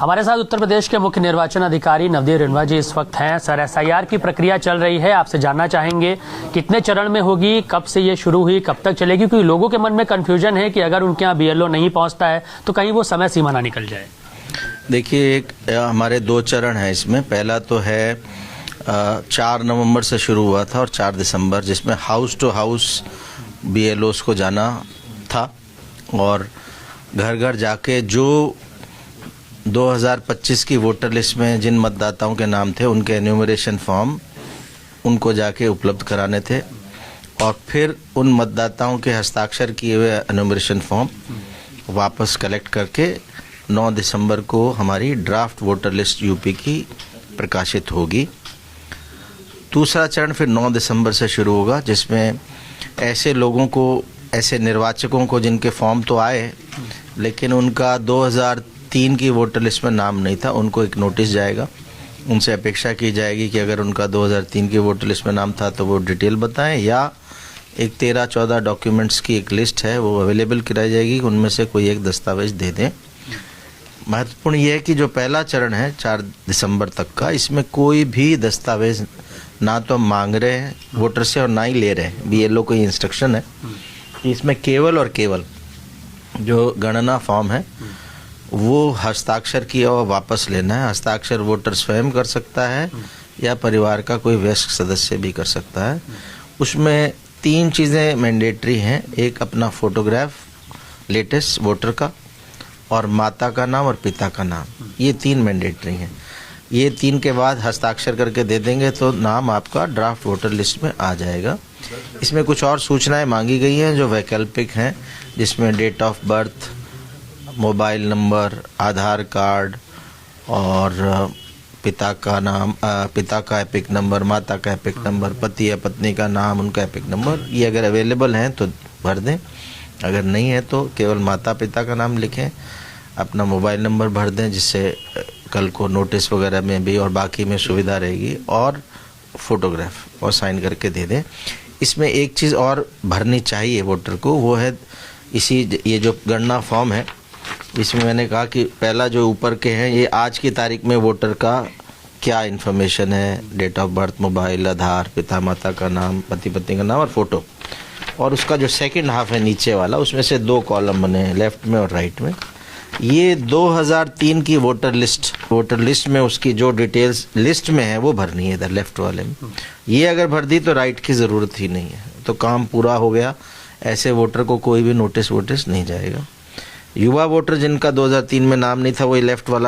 हमारे साथ उत्तर प्रदेश के मुख्य निर्वाचन अधिकारी नवदीप रिणवा जी इस वक्त हैं। सर, एसआईआर की प्रक्रिया चल रही है, आपसे जानना चाहेंगे कितने चरण में होगी, कब से ये शुरू हुई, कब तक चलेगी? क्योंकि लोगों के मन में कंफ्यूजन है कि अगर उनके यहाँ बीएलओ नहीं पहुंचता है तो कहीं वो समय सीमा ना निकल जाए। देखिए, हमारे 2 चरण हैं इसमें। पहला तो है 4 नवंबर से शुरू हुआ था और 4 दिसंबर, जिसमें हाउस टू हाउस बीएलओस को जाना था और घर घर जाके जो 2025 की वोटर लिस्ट में जिन मतदाताओं के नाम थे उनके एन्यूमरेशन फॉर्म उनको जाके उपलब्ध कराने थे और फिर उन मतदाताओं के हस्ताक्षर किए हुए एन्यूमरेशन फॉर्म वापस कलेक्ट करके 9 दिसंबर को हमारी ड्राफ्ट वोटर लिस्ट यूपी की प्रकाशित होगी। दूसरा चरण फिर 9 दिसंबर से शुरू होगा, जिसमें ऐसे लोगों को, ऐसे निर्वाचकों को जिनके फॉर्म तो आए लेकिन उनका 2003 की वोटर लिस्ट में नाम नहीं था, उनको एक नोटिस जाएगा। उनसे अपेक्षा की जाएगी कि अगर उनका 2003 की वोटर लिस्ट में नाम था तो वो डिटेल बताएं, या एक 13-14 डॉक्यूमेंट्स की एक लिस्ट है वो अवेलेबल कराई जाएगी, उनमें से कोई एक दस्तावेज दे दें। महत्वपूर्ण ये है कि जो पहला चरण है 4 दिसंबर तक का, इसमें कोई भी दस्तावेज ना तो मांग रहे हैं वोटर से और ना ही ले रहे हैं। बीएलओ को ये इंस्ट्रक्शन है कि इसमें केवल और केवल जो गणना फॉर्म है वो हस्ताक्षर किया हुआ वापस लेना है। हस्ताक्षर वोटर स्वयं कर सकता है या परिवार का कोई वयस्क सदस्य भी कर सकता है। उसमें 3 चीज़ें मैंडेटरी हैं। एक अपना फोटोग्राफ लेटेस्ट वोटर का, और माता का नाम और पिता का नाम, ये 3 मैंडेटरी हैं। ये 3 के बाद हस्ताक्षर करके दे देंगे तो नाम आपका ड्राफ्ट वोटर लिस्ट में आ जाएगा। इसमें कुछ और सूचनाएं मांगी गई हैं जो वैकल्पिक हैं, जिसमें date of birth, mobile number, Aadhaar card और पिता का नाम, पिता का एपिक नंबर, माता का एपिक नंबर, पति या पत्नी का नाम, उनका एपिक नंबर, ये अगर अवेलेबल हैं तो भर दें। अगर नहीं है तो केवल माता पिता का नाम लिखें, अपना मोबाइल नंबर भर दें, जिससे कल को नोटिस वगैरह में भी और बाकी में सुविधा रहेगी, और फोटोग्राफ और साइन करके दे दें। इसमें एक चीज़ और भरनी चाहिए वोटर को, वो है ये जो गणना फॉर्म है, इसमें मैंने कहा कि पहला जो ऊपर के हैं ये आज की तारीख में वोटर का क्या इन्फॉर्मेशन है, डेट ऑफ बर्थ, मोबाइल, आधार, पिता माता का नाम, पति पत्नी का नाम और फोटो। और उसका जो सेकंड हाफ है नीचे वाला, उसमें से 2 कॉलम बने हैं, लेफ्ट में और राइट में। ये 2003 की वोटर लिस्ट में उसकी जो डिटेल्स लिस्ट में है वो भरनी है इधर लेफ्ट वाले में। ये अगर भर दी तो राइट की ज़रूरत ही नहीं है, तो काम पूरा हो गया। ऐसे वोटर को कोई भी नोटिस नहीं जाएगा। युवा वोटर जिनका 2003 में नाम नहीं था, वही लेफ्ट वाला